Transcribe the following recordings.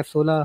F-16؟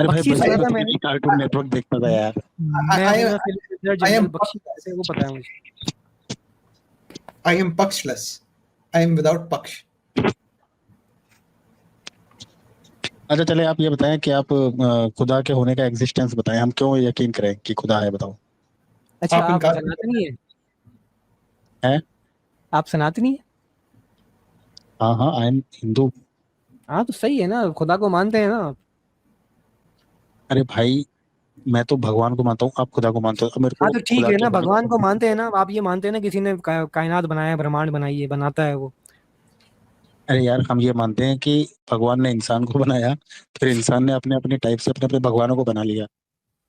अरे भाई बख्शी बचपन सुना में था तो मैंने, मैं कार्टून नेटवर्क देखता था यार. मैं I हूं ना film I general am Bakshi कहते हैं, वो पता है मुझे. I am pakshless. I am without paksh. अच्छा चले आप ये बताएं कि आप खुदा के होने का एग्जिस्टेंस बताएं, हम क्यों यकीन करें कि खुदा है, बताओ. अच्छा आप आप इनकार सनातनी है? है. आप सनातनी है? हाँ हाँ, आई एम हिंदू. हाँ तो सही है ना, खुदा को मानते हैं ना आप. अरे भाई मैं तो भगवान को मानता हूँ, आप खुदा को मानते हो, अब मेरे हाँ को तो ठीक खुदा है के ना, होने भगवान का. को मानते हैं ना आप, ये मानते हैं ना किसी ने कायनात बनाया, ब्रह्मांड बनाई है, बनाता है वो. अरे यार हम ये मानते हैं कि भगवान ने इंसान को बनाया, फिर इंसान ने अपने अपने टाइप से अपने अपने भगवानों को बना लिया.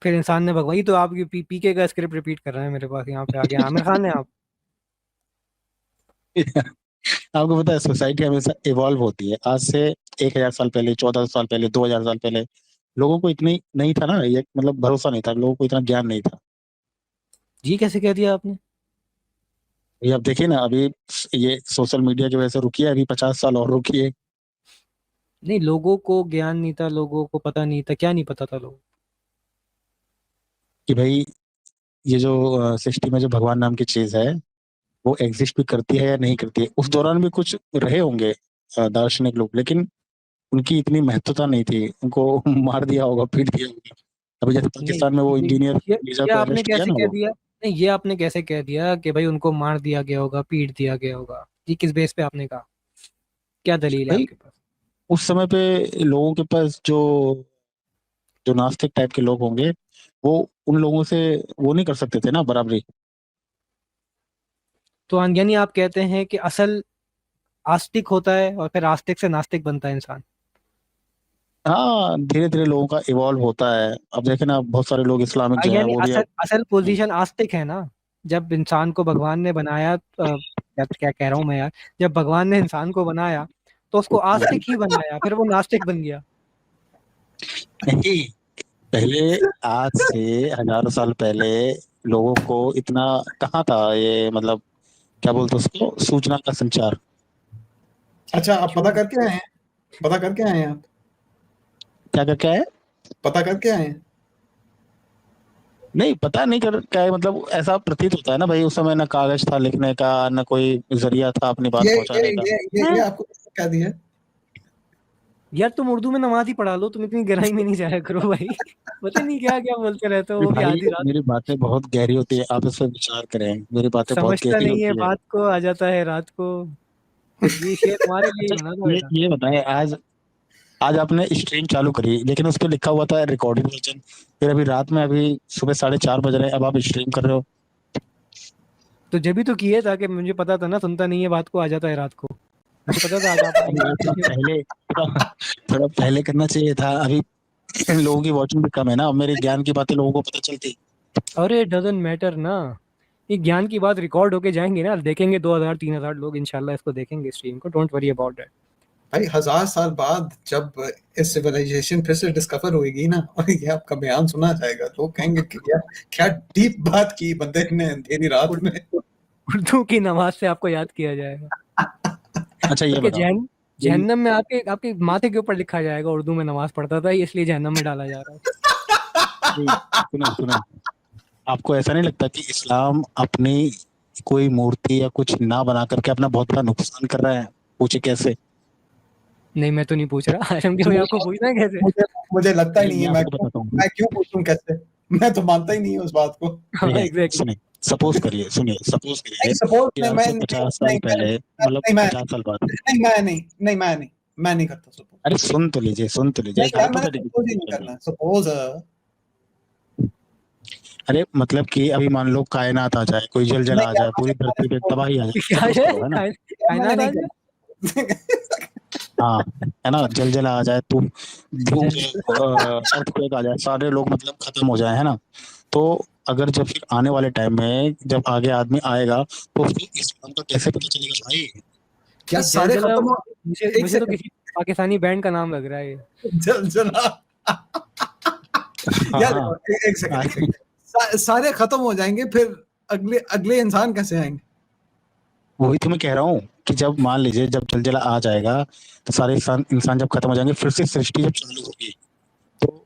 फिर इंसान ने भगवान, तो आप पीके का स्क्रिप्ट रिपीट कर रहे हैं मेरे पास, यहाँ पे आगे आमिर खान है आप. आपको पता है सोसाइटी हमेशा इवॉल्व होती है. आज से 1,000 साल पहले, 1400 साल पहले, 2,000 साल पहले लोगों को इतनी नहीं था ना, ये मतलब भरोसा नहीं था, लोगों को इतना ज्ञान नहीं था. जी कैसे कह दिया आपने? ये आप देखिए ना अभी, ये सोशल मीडिया की वजह से रुकी है, अभी 50 साल और रुकी है. नहीं, लोगों को ज्ञान नहीं था, लोगों को पता नहीं था, क्या नहीं पता था लोगों कि भाई ये जो सृष्टि में जो भगवान नाम की चीज है वो एग्जिस्ट भी करती है या नहीं करती है. उस दौरान भी कुछ रहे होंगे दार्शनिक लोग, लेकिन उनकी इतनी महत्वता नहीं थी, उनको मार दिया होगा, पीट दिया होगा. अभी जैसे को? नहीं, पाकिस्तान में वो ये इंजीनियर मीर्जा ये को आपने अरेस्ट किया कैसे ना कह वो. दिया? नहीं, ये आपने कैसे कह दिया कि भाई उनको मार दिया गया होगा, पीट दिया गया होगा? ये किस बेस पे आपने कहा? क्या दलील है भाई आपके पास? उस समय पे लोगों के पास जो जो नास्तिक टाइप के लोग होंगे, वो उन लोगों से वो नहीं कर सकते थे ना बराबरी. तो यानी आप कहते हैं कि असल आस्तिक होता है और फिर आस्तिक से नास्तिक बनता है इंसान? हाँ धीरे धीरे लोगों का इवॉल्व होता है. अब देखे ना बहुत सारे लोग इस्लामिक जो है यानी वो भी असल अब. असल पोजीशन आस्तिक है ना? जब इंसान को भगवान ने बनाया, क्या क्या कह रहा हूँ मैं यार, जब भगवान ने इंसान को बनाया तो उसको आस्तिक ही बनाया, फिर वो नास्तिक बन गया. नहीं, पहले आज से हजारों साल पहले लोगों को इतना कहाँ था ये, मतलब क्या बोलते हैं उसको, सूचना का संचार. अच्छा आप क्यों? पता करके आए हैं? पता करके आए हैं आप? क्या करके आए? पता करके आए हैं? नहीं पता नहीं कर क्या है, मतलब ऐसा प्रतीत होता है ना भाई, उस समय ना कागज था लिखने का, ना कोई जरिया था अपनी बात पहुंचाने का. ये आपको किसने कह दिया? यार तुम उर्दू में नमाज ही पढ़ा लो, तुम इतनी गहराई में नहीं जाया करो भाई. पता नहीं क्या क्या बोलते रहते हो, अरे वो भी भाई आधी रात. मेरी बातें बहुत गहरी होती है, आप इस पर विचार करें, मेरी बातें बहुत समझता गहरी नहीं है होती है. बात को, आ जाता है रात को. ये शेर तुम्हारे लिए ही अच्छा बना था बेटा. ये बताएं, आज आज आपने स्ट्रीम चालू करी लेकिन उस पर लिखा हुआ था रिकॉर्डिंग वर्जन, फिर अभी रात में, अभी सुबह 4:30 बज रहे हैं, अब आप स्ट्रीम कर रहे हो. तो जब भी तो किए था कि मुझे पता था ना, सुनता नहीं है बात को, आ जाता है रात को. मुझे पता था आज आप अरे ये थोड़ा आएंगे. पहले थोड़ा पहले करना चाहिए था. अभी लोगों की वॉचिंग भी कम है ना, अब मेरे ज्ञान की बातें लोगों को पता चलती. अरे डजंट मैटर ना. ये ज्ञान की बात रिकॉर्ड होके जाएंगे ना, देखेंगे 2,000 3,000 लोग इंशाल्लाह इसको देखेंगे स्ट्रीम को, डोंट वरी अबाउट दैट. भाई 1000 साल बाद जब इस सिविलाइजेशन फिर से डिस्कवर होगी ना और ये आपका बयान सुना जाएगा, तो कहेंगे कि यार क्या डीप बात की बंदे ने अंधेरी रात में. उर्दू की नमाज से आपको याद किया जाएगा, अच्छा ये बल्कि बताओ. ये जहन्नम में आपके आपके माथे के ऊपर लिखा जाएगा उर्दू में नमाज पढ़ता था, इसलिए जहन्नम में डाला जा रहा है. सुनो सुनो, आपको ऐसा नहीं लगता कि इस्लाम अपनी कोई मूर्ति या कुछ ना बना करके अपना बहुत बड़ा नुकसान कर रहा है? पूछे कैसे. नहीं मैं तो नहीं पूछ रहा, आशम के भाई आपको पूछना है कैसे? मुझे मुझे लगता ही नहीं नहीं मैं है. आपको बताता हूँ. मैं क्यों पूछूं कैसे? मैं तो मानता ही नहीं हूँ उस बात को. हाँ नहीं एग्जैक्टली. सुनिए, सपोज करिए, सुनिए सपोज करिए नहीं सपोज कि नहीं, आज मैं से नहीं 50 साल नहीं पहले, मतलब नहीं मैं 50 साल बाद. नहीं मैं नहीं नहीं मैं नहीं करता सपोज. अरे सुन तो लीजिए, सुन तो लीजिए, नहीं एक यार मैंने हाइपोथेटिकल सपोज ही नहीं करना. सपोज अरे मतलब कि अभी मान लो कायनात आ जाए, कोई जल नहीं आ यार जाए, पूरी धरती पे तबाही आ जाए, क्या सपोज है? करो, है ना. मैंने कायनात आ नहीं जाए? करना. हाँ है ना, जल आ जाए, तुम अर्थक्वेक आ जाए, सारे लोग मतलब खत्म हो जाए, है ना. तो अगर जब फिर आने वाले टाइम में जब आगे आदमी आएगा तो फिर इस्लाम का कैसे पता चलेगा भाई. क्या ये सारे जलजला, खत्म हो? मुझे एक मुझे तो सेकंड. किसी पाकिस्तानी बैंड का नाम लग रहा है ये. जलजला. हाँ यार हाँ. देखो, एक सेकंड. सारे खत्म हो जाएंगे, फिर अगले अगले इंसान कैसे आएंगे? वही तो मैं कह रहा हूँ कि जब मान लीजिए जब जलजला आ जाएगा तो सारे इंसान इंसान जब खत्म हो जाएंगे, फिर से सृष्टि जब चालू होगी तो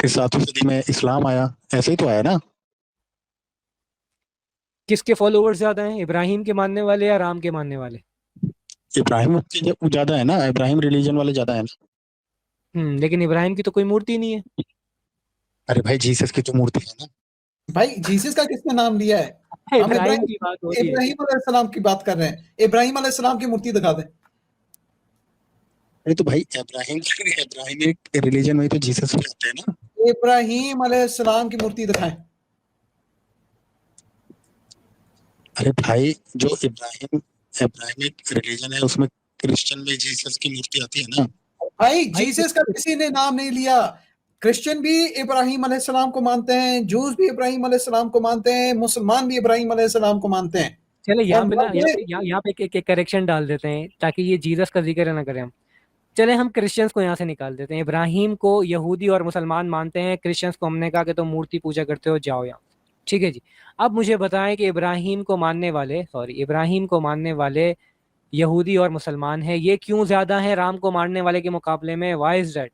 फिर 7वीं सदी में इस्लाम आया, ऐसे ही तो आया ना। किसके फॉलोअर्स ज्यादा हैं, इब्राहिम के मानने वाले या राम के मानने वाले? इब्राहिम के ज्यादा है ना, इब्राहिम रिलीजन वाले ज्यादा है ना। लेकिन इब्राहिम की तो कोई मूर्ति नहीं है। अरे भाई जीसस की तो मूर्ति है ना। भाई जीसस का किसने नाम लिया है? हम इब्राहिम की बात हो रही है। इब्राहिम अलैहिस्सलाम की बात कर रहे हैं। इब्राहिम अलैहिस्सलाम की मूर्ति दिखा दें। अरे तो भाई इब्राहिम एक रिलीजन में तो जीसस भी आते हैं ना। इब्राहिम अलैहिस्सलाम की मूर्ति दिखाएं। अरे भाई जो इब्राहिमिक रिलीजन है उसमें क्रिश्चियन में जीसस की मूर्ति आती है ना। भाई जीसस का किसी ने नाम नहीं लिया। क्रिश्चियन भी इब्राहिम अलैहिस्सलाम को मानते हैं, जूस भी इब्राहिम अलैहिस्सलाम को मानते हैं, मुसलमान भी इब्राहिम अलैहिस्सलाम को मानते हैं। चले यहाँ और पे ना मुझे- यहाँ पे एक करेक्शन डाल देते हैं ताकि ये जीसस का जिक्र ना करें हम। चले हम क्रिश्चियंस को यहाँ से निकाल देते हैं। इब्राहिम को यहूदी और मुसलमान मानते हैं, क्रिश्चियंस को हमने कहा कि तुम मूर्ति पूजा करते हो, जाओ यहाँ। ठीक है जी। अब मुझे बताएं कि इब्राहिम को मानने वाले यहूदी और मुसलमान हैं, ये क्यों ज्यादा है राम को मानने वाले के मुकाबले में? Why is that?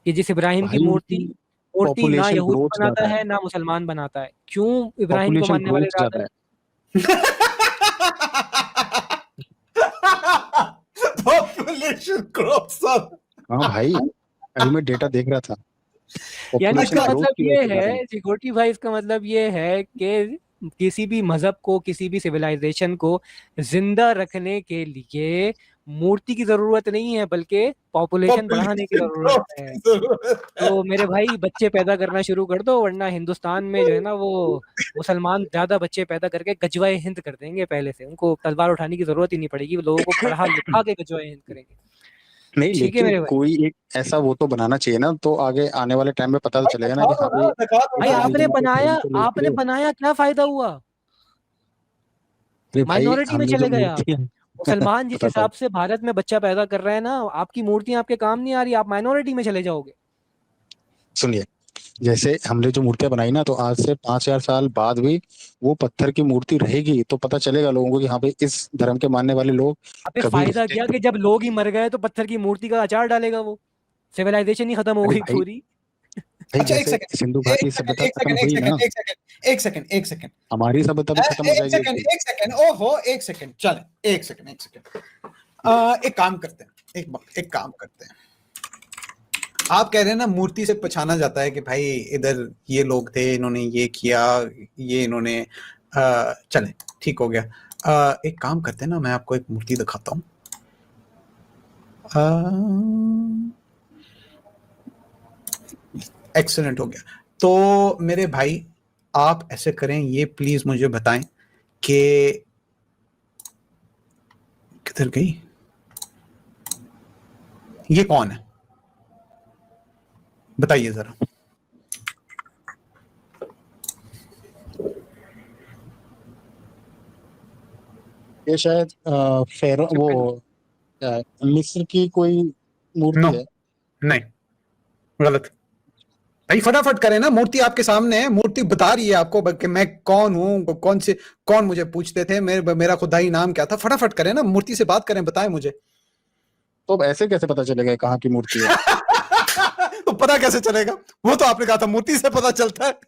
कि जिस इब्राहिम की भाई मूर्ति उनकी मूर्ति ना पॉपुलेशन यहूदी ग्रोथ बनाता ज्यादा है, है ना मुसलमान बनाता है, क्यों इब्राहिम को पॉपुलेशन मानने वाले ग्रोथ ज्यादा ज्यादा है? है। पॉपुलेशन ग्रोथ सब। हाँ भाई अभी मैं डेटा देख रहा था, यानी पॉपुलेशन इसका ग्रोथ मतलब की ये वजह से ज्यादा है। है चिकोटी भाई, इसका मतलब ये है कि किसी भी मजहब को, किसी भी सिविलाइजेशन को जिंदा रखने के लिए मूर्ति की जरूरत नहीं है, बल्कि पॉपुलेशन बढ़ाने की पॉपुलेशन जरूरत ग्रोथ है। की जरूरत है। तो मेरे भाई बच्चे पैदा करना शुरू कर दो, वरना हिंदुस्तान में जो है ना वो मुसलमान ज्यादा बच्चे पैदा करके गजवाए हिंद कर देंगे पहले से। उनको तलवार उठाने की जरूरत ही नहीं पड़ेगी, वो लोगों को पढ़ा लिखा के गजवाए हिंद करेंगे। नहीं ठीक है लेकिन मेरे भाई। कोई एक ऐसा वो तो बनाना चाहिए ना, तो आगे आने वाले टाइम में पता तो भाई चलेगा ना दिखा कि दो हाँ ना, भाई दिखा दो भाई इस ना। आपने रिलीजन को बनाया फॉलो तो लोग आपने करें। बनाया, क्या फायदा हुआ? अरे भाई माइनॉरिटी में हमने जो चले गए आप। मूर्तियां मुसलमान जिस बताता हूँ, हिसाब से भारत में बच्चा पैदा कर रहे हैं ना, आपकी मूर्तियां आपके काम नहीं आ रही, आप माइनॉरिटी में चले जाओगे। सुनिए, जैसे हमने जो मूर्तियां बनाई ना, तो आज से 5,000 साल बाद भी वो पत्थर की मूर्ति रहेगी, तो पता चलेगा लोगों को कि हाँ भाई इस धर्म के मानने वाले लोग अबे कभी फायदा रहते क्या थे। कि जब लोग ही मर गए तो पत्थर की मूर्ति का अचार डालेगा वो, सिविलाइजेशन ही खत्म हो अरे गई भाई पूरी। अच्छा एक जैसे सेकंड, सिंधु एक घाटी सेकंड, सभ्यता एक खत्म सेकंड, एक हुई सेकंड, ना, एक सेकंड, एक सेकंड, एक सेकंड, हमारी सभ्यता भी खत्म हो एक जाएगी सेकंड, उससे। एक सेकंड, ओहो एक सेकंड, चले एक सेकंड, एक सेकंड। एक काम करते हैं, एक काम करते हैं। आप कह रहे हैं ना मूर्ति से पहचाना जाता है कि भाई इधर ये लोग थे, इन्होंने ये किया, ये इन्होंने चले ठीक हो गया। एक काम करते हैं ना, मैं आपको एक मूर्ति दिखाता हूँ। एक्सीलेंट हो गया। तो मेरे भाई आप ऐसे करें, ये प्लीज मुझे बताएं कि किधर गई, ये कौन है, बताइए जरा। ये शायद फेरो वो मिस्र की कोई मूर्ति नो है। नहीं, गलत। भाई फटाफट करें ना, मूर्ति आपके सामने है, मूर्ति बता रही है आपको कि मैं कौन हूँ, कौन मुझे पूछते थे, मेरा खुदाई नाम क्या था। फटाफट करें ना, मूर्ति से बात करें, बताएं मुझे। तो अब ऐसे कैसे पता चलेगा कहाँ की मूर्ति है? तो पता कैसे चलेगा? वो तो आपने कहा था मूर्ति से पता चलता है।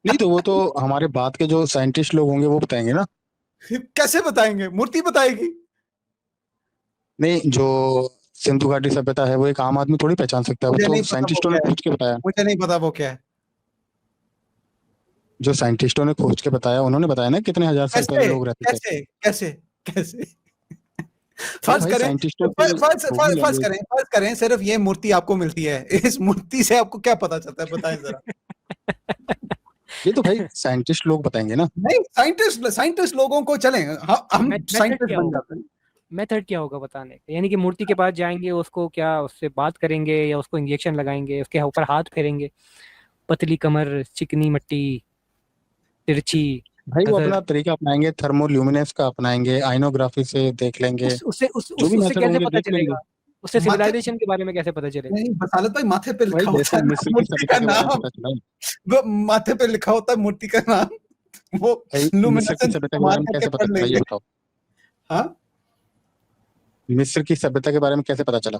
नहीं तो वो तो हमारे बाद के जो साइंटिस्ट लोग होंगे वो बताएंगे ना। कैसे बताएंगे? मूर्ति बताएगी। नहीं, जो सिंधु घाटी सभ्यता है वो एक आम आदमी थोड़ी पहचान सकता है, वो मुझे तो नहीं पता वो साइंटिस्टों ने क्या है, खोज के बताया। मुझे नहीं पता वो क्या है। जो साइंटिस्टों ने खोज के बताया, उन्होंने बताया ना कितने हजार साल पहले कैसे लोग रहते थे। कैसे कैसे कैसे? अरे फर्ज भाई करें, साइंटिस्टों की होगी लैंग्वेज। फर्ज करें सिर्फ ये मूर्ति आपको मिलती है, इस मूर्ति से आपको क्या पता चलता है, बताएं जरा। ये तो भाई साइंटिस्ट लोग बताएंगे ना। नहीं, साइंटिस्ट लोगों को चलें, हम साइंटिस्ट बन जाते हैं। मेथड क्या होगा बताने का? यानी कि मूर्ति के पास जाएंगे, उसको क्या उससे बात करेंगे या उसको इंजेक्शन लगाएंगे, उसके ऊपर हाथ फेरेंगे, पतली कमर, चिकनी मट्टी, तिरछी भाई वो नजर, अपना तरीका अपनाएंगे, थर्मोल्यूमिनेंस का अपनाएंगे, आइनोग्राफी से देख लेंगे, जो भी उससे मेथड कैसे होंगे पता देख लेंगे। चलेगा? उससे माथे सिविलाइजेशन के बारे में कैसे पता चलेगा? नहीं, बसालत भाई, माथे पे भाई लिखा होता जैसे है ना मिस्र की मूर्ति सभ्यता का के बारे में नाम, पता चला। वो माथे पे लिखा होता है मूर्ति का नाम, वो भाई मिस्र की लुमिनेसेंस सभ्यता के बारे इस्तेमाल में करके कैसे पता पढ़ चला, ये लेंगे। बताओ। हाँ, मिस्र की सभ्यता के बारे में कैसे पता चला?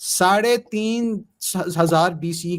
3500 BC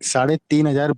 3500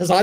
1000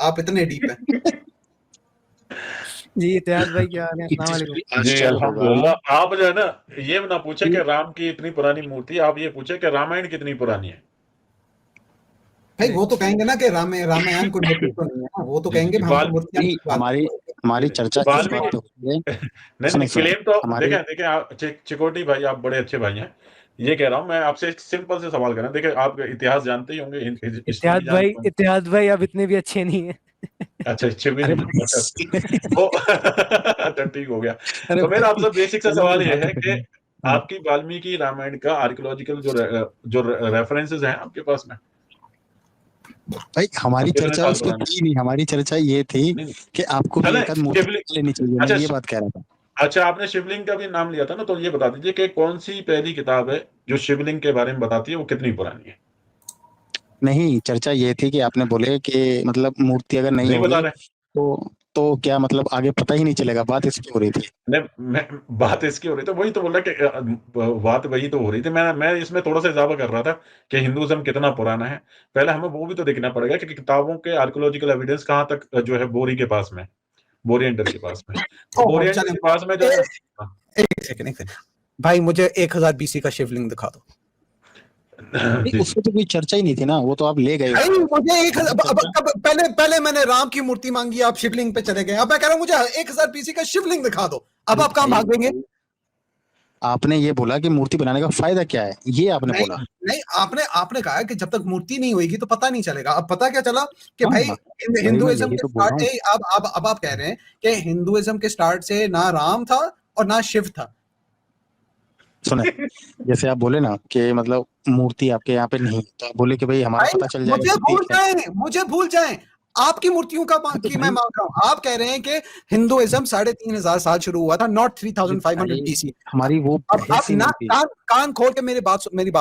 आप इतने डीप हैं। जी इतिहास भाई क्या हाल है? अस्सलाम वालेकुम। जी अल्हम्दुलिल्लाह। आप जो है ना ये ना पूछे कि राम की इतनी पुरानी मूर्ति, आप ये पूछे कि रामायण कितनी पुरानी है। भाई वो तो कहेंगे ना कि रामायण कोई मूर्ति तो नहीं है ना, वो तो कहेंगे हमारी चर्चा इस बात पे नहीं क्लेम तो देखें चिकोटी भाई आप बड़े अच्छे भाई हैं, ये कह रहा हूँ मैं आपसे एक सिंपल से सवाल करना। देखिए आप इतिहास जानते ही होंगे, इतिहास भाई अब इतने भी अच्छे नहीं है। अच्छा अच्छे भी नहीं। अच्छा ठीक हो गया। तो मेरा आपसे बेसिक सा सवाल ये है कि आपकी वाल्मीकि रामायण का आर्कियोलॉजिकल जो रेफरेंसेस हैं आपके पास में? भाई हमारी चर्चा उसमें थी नहीं, हमारी चर्चा ये थी कि आपको भी एक मूर्ति लेनी चाहिए। मैं ये बात कह रहा था। अच्छा आपने शिवलिंग का भी नाम लिया था ना, तो ये बता दीजिए कि कौन सी पहली किताब है जो शिवलिंग के बारे में बताती है, वो कितनी पुरानी है? नहीं, चर्चा ये थी कि आपने बोले कि मतलब मूर्ति अगर नहीं होगी तो क्या मतलब आगे पता ही नहीं चलेगा। बात इसकी हो रही थी। बात इसकी हो रही थी, वही तो बोला कि बात वही तो हो रही थी। मैं इसमें थोड़ा सा इजाफा कर रहा था कि हिंदुइज्म कितना पुराना है। पहले हमें वो भी तो देखना पड़ेगा कि किताबों के आर्कियोलॉजिकल एविडेंस कहाँ तक जो है बोरी के पास में, बोरिएंटर के पास में, बोरिएंटर के पास में जो है। एक सेकंड भाई, मुझे 1000 BC का शिवलिंग दिखा दो। उसमें तो कोई चर्चा ही नहीं थी ना, वो तो आप ले गए। मुझे पहले मैंने राम की मूर्ति मांगी, आप शिवलिंग पे चले गए। अब मैं कह रहा हूँ मुझे 1000 BC का शिवलिंग दिखा दो। अब आप कहाँ भागेंगे? आपने ये बोला कि मूर्ति बनाने का फायदा क्या है, ये आपने बोला। नहीं, आपने कहा कि जब तक मूर्ति नहीं होगी तो पता नहीं चलेगा। अब पता क्या चला कि भाई हिंदुइज्म के स्टार्ट से अब आप कह रहे हैं कि हिंदुइज्म के स्टार्ट से ना राम था और ना शिव था। सुने, जैसे आप बोले ना कि मतलब मूर्ति आपके यहाँ पे नहीं, तो आप बोले कि भाई हमारा पता चल जाएगा। मुझे भूल जाए आपकी मूर्तियों का की मैं मांग रहा हूँ। आप कह रहे हैं कि हिंदुइज्म 3500 साल शुरू हुआ था, नॉट 3500 BC। हमारी वो कान खोल के मेरी बात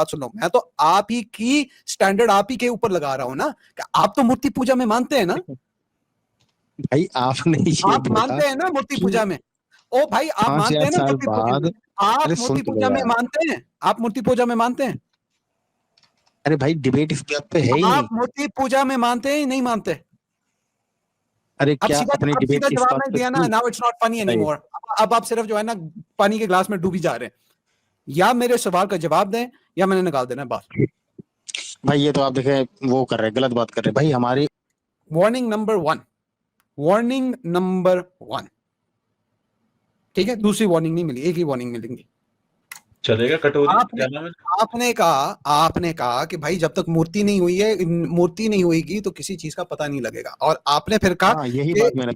सुनो। मैं तो आप ही की स्टैंडर्ड आप ही के ऊपर लगा रहा हूँ ना। आप तो मूर्ति पूजा में मानते हैं ना भाई? आपने आप मानते हैं ना मूर्ति पूजा में? ओ भाई आप मानते हैं ना मूर्ति पूजा? आप मूर्ति पूजा में मानते हैं? आप मूर्ति पूजा में मानते हैं? अरे भाई डिबेट इस बात पे है ही नहीं। आप मूर्ति पूजा में मानते हैं नहीं मानते? अरे क्या अपने डिबेट इस जवाब नहीं दिया ना, now it's not funny anymore. अब आप सिर्फ जो है ना पानी के ग्लास में डूबी जा रहे हैं। या मेरे सवाल का जवाब दें या मैंने निकाल देना बात। भाई ये तो आप देखें वो कर रहे हैं, गलत बात कर रहे हैं भाई। हमारी वार्निंग नंबर 1 ठीक है, दूसरी वार्निंग नहीं मिली, एक ही वार्निंग मिलेंगी। चलेगा कटोरी। आपने कहा कि भाई जब तक मूर्ति नहीं हुई है, मूर्ति नहीं होगी तो किसी चीज का पता नहीं लगेगा। और आपने फिर कहा यही बात मैंने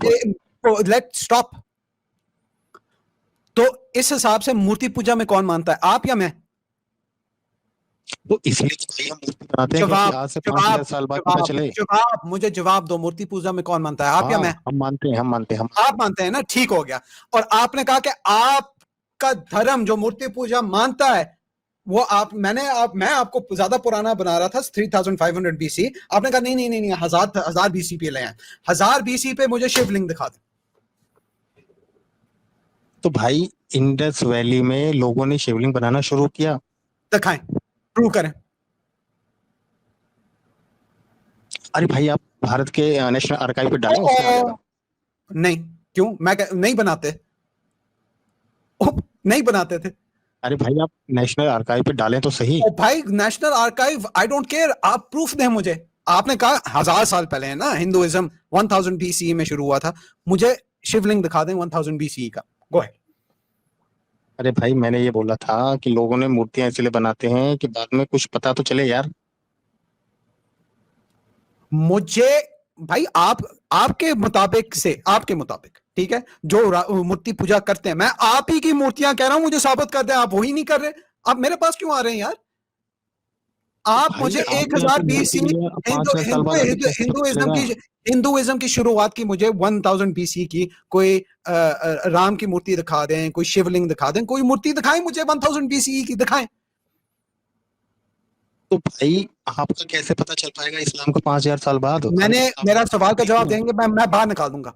लेट स्टॉप। तो इस हिसाब से मूर्ति पूजा में कौन मानता है, आप या मैं? तो इसलिए तो भाई हम मूर्ति बनाते हैं कि आज से 5000 साल बाद पता चले। मुझे जवाब दो, मूर्ति पूजा में कौन मानता है, आप या मैं? हम मानते हैं आप मानते हैं ना, ठीक हो गया। और आपने कहा कि आपका धर्म जो मूर्ति पूजा मानता है वो मैं आपको ज्यादा पुराना बना रहा था, 3500 BC। आपने कहा नहीं 1000 BC पे ले आए। 1000 BC पे मुझे शिवलिंग दिखा दे। तो भाई इंडस वैली में लोगों ने शिवलिंग बनाना शुरू किया। दिखाएं, प्रूव करें। अरे भाई आप भारत के नेशनल आर्काइव पे डालें। नहीं, क्यों? मैं नहीं बनाते नहीं बनाते थे। अरे भाई आप नेशनल आर्काइव पे डालें तो सही। भाई national archive I don't care, आप प्रूफ दें मुझे। आपने कहा 1000 साल पहले है ना, हिंदुइज्म 1000 BC में शुरू हुआ था। मुझे शिवलिंग दिखा दें 1000 BC का। Go ahead. अरे भाई मैंने ये बोला था कि लोगों ने मूर्तियां इसलिए बनाते हैं कि बाद में कुछ पता तो चले यार। मुझे भाई आपके मुताबिक ठीक है, जो मूर्ति पूजा करते हैं, मैं आप ही की मूर्तियां कह रहा हूं, मुझे साबित कर दें। आप वही नहीं कर रहे। आप मेरे पास क्यों आ रहे हैं यार? आप मुझे 1000 BC हिंदुइज्म की शुरुआत की मुझे 1000 BC की कोई राम की मूर्ति दिखा दें, कोई शिवलिंग दिखा दें, कोई मूर्ति दिखाएं मुझे 1000 BC की दिखाएं। तो भाई आपको कैसे पता चल पाएगा इस्लाम को 5000 साल बाद? मेरा सवाल का जवाब देंगे, मैं बाहर निकाल दूंगा।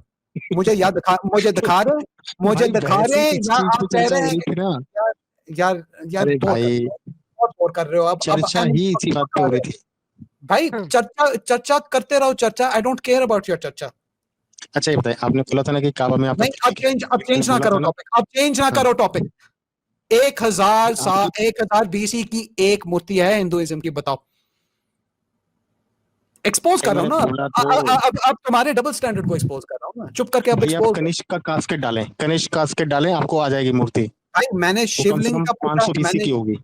मुझे दिखा रहे या आप कह रहे हैं यार भाई बहुत बोर कर रहे हो। अब चर्चा ही इसी बात पे हो रही थी भाई चर्चा करते रहो, चर्चा, I don't care about your चर्चा। अच्छा ये बताइए, आपने बोला था ना कि काबा में आप नहीं, अब चेंज ना करो टॉपिक, अब चेंज ना करो टॉपिक। 1000 BC की एक मूर्ति है हिंदुइज्म की, बताओ। एक्सपोज कर रहा हूँ ना, अब तुम्हारे डबल स्टैंडर्ड को एक्सपोज कर रहा हूँ ना, चुप करके अब एक्सपोज। कनिष्क का कास्केट डालें, कनिष्क कास्केट डालें, आपको आ जाएगी मूर्ति। भाई मैंने शिवलिंग का 500 BC की होगी।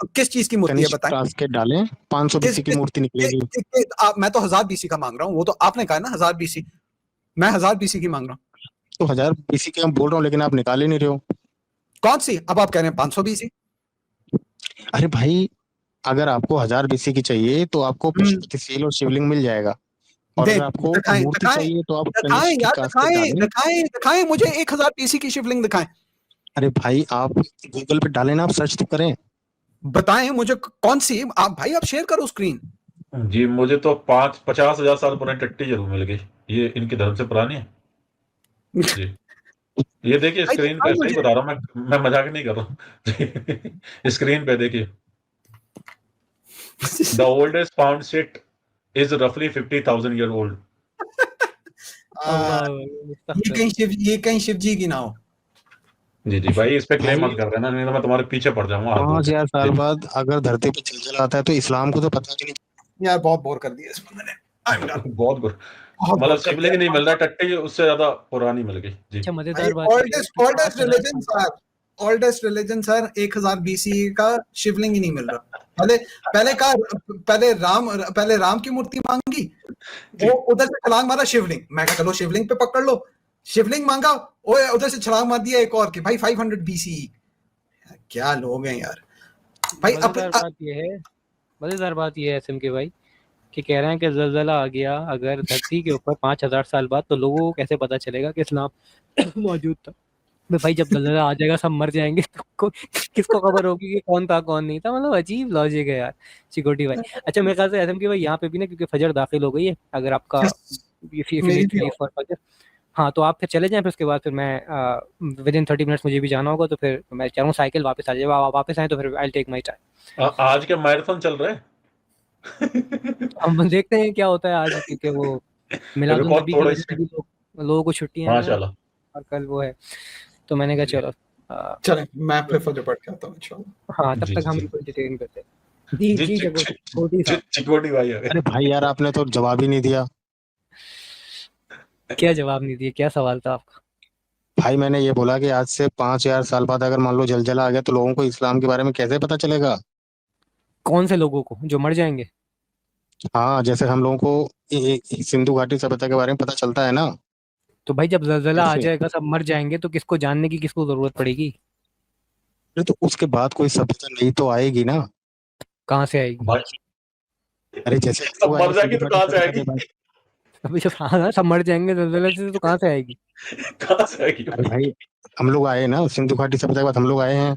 किस चीज की मूर्ति है बताएं? कास्केट डालें, 500 BC की मूर्ति निकलेगी। मैं तो 1000 BC का मांग रहा हूँ, वो तो आपने कहा ना 1000 BC, मैं 1000 BC की मांग रहा हूँ। तो 1000 BC की हम बोल रहा हूँ, लेकिन आप निकाल ही नहीं रहे हो। कौन सी? अब आप कह रहे हैं 500 BC। अरे भाई, अगर आपको 1000 BC की चाहिए तो आपको पशुपतिशील और शिवलिंग मिल जाएगा, और अगर आपको मूर्ति चाहिए तो आप दिखाएं मुझे 1000 BC की शिवलिंग दिखाएं। अरे भाई, आप गूगल पे डालें ना, आप सर्च तो करें, बताएं मुझे कौन सी। आप भाई आप शेयर करो स्क्रीन। जी, मुझे तो 50,000 साल पुरानी टट्टी जरूर मिल गई, ये इनके धर्म से पुरानी है जी। ये देखिए स्क्रीन पे, सही बता रहा हूँ मैं मजाक नहीं कर रहा हूँ। स्क्रीन पे देखिए, the oldest found site is रफली 50,000 ईयर ओल्ड। ये कहीं शिव जी की ना हो। जी भाई, इस पे क्लेम मत कर देना, नहीं तो मैं तुम्हारे पीछे पड़ जाऊंगा। 5000 साल बाद अगर धरती पे चलचला आता है तो इस्लाम को तो पता ही नहीं। यार बहुत बोर कर दिया इस बंदे ने, बहुत बुरा, मतलब शिवलिंग नहीं मिल रहा, टट्टी उससे ज्यादा पुरानी मिल गई जी। अच्छा मजेदार बात, ओल्डेस्ट रिलीजन सर 1000 BC का शिवलिंग ही नहीं मिल रहा। पहले राम की मूर्ति मांगी, वो उधर से छलांग मारा शिवलिंग, मैं कहा चलो शिवलिंग पे पकड़ लो, शिवलिंग मांगा, ओए उधर से छलांग मार दिया एक और कि भाई 500 BC। क्या लोग हैं यार भाई। मजेदार बात ये है एसएम के भाई कि कह रहे हैं कि ज़लज़ला आ गया अगर धरती के ऊपर 5000 साल बाद, तो लोगों को कैसे पता चलेगा कि इस्लाम मौजूद था? भाई जब ज़लज़ला आ जाएगा सब मर जाएंगे तो किसको खबर होगी कि कौन था कौन नहीं था? मतलब अजीब लॉजिक है यार चिकोटी भाई। अच्छा मेरे ख्याल से एसएम के भाई यहाँ पे भी ना, क्योंकि फजर दाखिल हो गई है, अगर आपका हाँ तो आप फिर चले जाएं, फिर उसके बाद फिर मैं विद इन 30 मिनट्स मुझे भी जाना होगा, तो फिर मैं चाहूँ साइकिल वापस आ जाए, वापस आए तो फिर आई टेक माई टाइम। आज के मैराथन चल रहे हैं। हम देखते हैं क्या होता है आज, क्योंकि वो मिलादुन नबी की वजह से भी लोगों को छुट्टियां हैं माशाल्लाह, और कल वो है, तो मैंने कहा चलो चलें मैं फिर फजर पढ़ के आता हूं इंशाल्लाह। हाँ तब तक हम इसको एंटरटेन करते हैं। जी चिकोटी भाई। अरे भाई यार, आपने तो जवाब ही नहीं दिया। क्या जवाब नहीं दिया? क्या सवाल था आपका? भाई मैंने ये बोला कि आज से 5000 साल बाद अगर मान लो जलजला आ गया तो लोगों को इस्लाम के बारे में कैसे पता चलेगा? कौन से लोगों को? जो मर जाएंगे? हाँ, जैसे हम लोगों को सिंधु घाटी सभ्यता के बारे में पता चलता है ना। तो भाई जब ज़लज़ला आ जाएगा सब मर जाएंगे तो किसको जानने की किसको जरूरत पड़ेगी? अरे तो उसके बाद कोई सभ्यता नहीं तो आएगी ना। कहाँ से आएगी? अरे जैसे सब मर जाएंगे तो कहाँ से आएगी? अभी जब हाँ सब मर जाएंगे ज़लज़ले से तो कहाँ से आएगी? कहाँ से आएगी? अरे भाई हम लोग आए ना, सिंधु घाटी सभ्यता के बाद हम लोग आए हैं,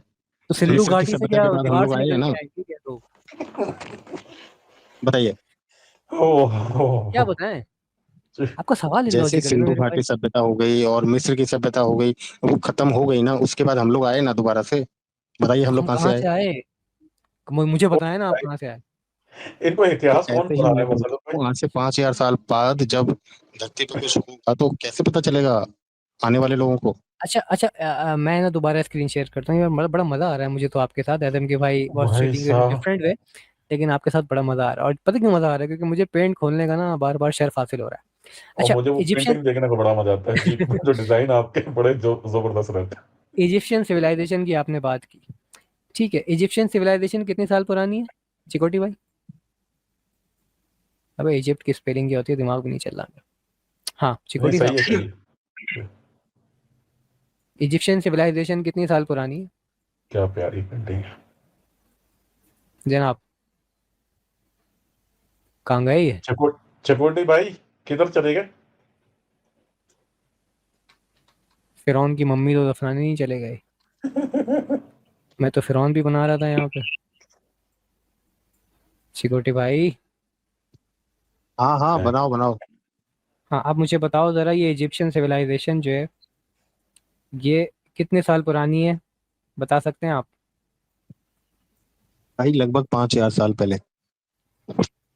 तो सिंधु घाटी से सभ्यता क्या के बाद हम लोग आए हैं ना। बताइए क्या बताएं? आपका सवाल जैसे सिंधु घाटी सभ्यता हो गई और मिस्र की सभ्यता हो गई, वो खत्म हो गई ना, उसके बाद हम लोग आए ना दोबारा से। बताइए हम लोग कहाँ से आए? मुझे बताएं ना, आप कहाँ से आए? इनको इतिहास कौन पढ़ा रहा है? वहां से 5000 साल बाद जब धरती पे कुछ होगा तो कैसे पता चलेगा आने वाले लोगों को? अच्छा मैं ना दोबारा स्क्रीन शेयर करता हूँ यार, बड़ा मजा आ रहा है मुझे तो आपके साथ एसएम के भाई, डिफरेंट वे, लेकिन आपके साथ बड़ा मजा आ रहा है। और पता क्यों मजा आ रहा है? क्योंकि मुझे पेंट खोलने का ना बार बार शर्फ हासिल हो रहा है। अच्छा मुझे वो पेंटिंग देखने को बड़ा मजा आता है कि जो डिजाइन आपके बड़े जबरदस्त रहते हैं। इजिप्शियन सिविलाइजेशन की आपने बात की, ठीक है, इजिप्शियन सिविलाइजेशन कितने साल पुरानी है चिकोटी भाई? अबे इजिप्ट की स्पेलिंग क्या होती है, दिमाग भी नहीं चल रहा। हाँ चिकोटी साहब, इजिप्शियन सिविलाइजेशन कितनी साल पुरानी है? क्या प्यारी पेंटिंग है जनाब, कहाँ गए ये? चिकोटी भाई किधर चले गए? फिरौन की मम्मी तो दफनाने नहीं चले गए। मैं तो फिरौन भी बना रहा था यहाँ पे। चिकोटी भाई हाँ हाँ बनाओ बनाओ। हाँ आप मुझे बताओ जरा, ये इजिप्शियन सिविलाइजेशन जो है ये कितने साल पुरानी है, बता सकते हैं आप? भाई लगभग 5000 साल पहले।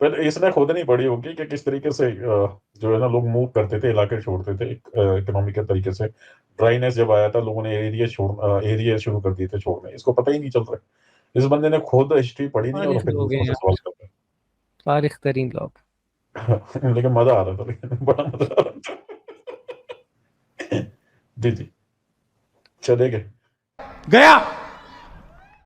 पर इसने खोदनी पड़ी होगी कि किस तरीके से जो है ना लोग मूव करते थे, इलाके छोड़ते थे इकोनॉमिकल तरीके से। ड्राइनेस जब आया था, लोगों ने एरिया शुरू कर दिए थे छोड़ने, इसको पता ही नहीं चल रहा है। इस बंदे ने खुद हिस्ट्री पढ़ी नहीं और तारीख फिर लोग दूसरों हैं से यार, सवाल कर तारीख तरीन लोग। रहे हैं। लेकिन मजा आ रहा था, लेकिन बड़ा मजा आ रहा था। जी जी, चले गए गया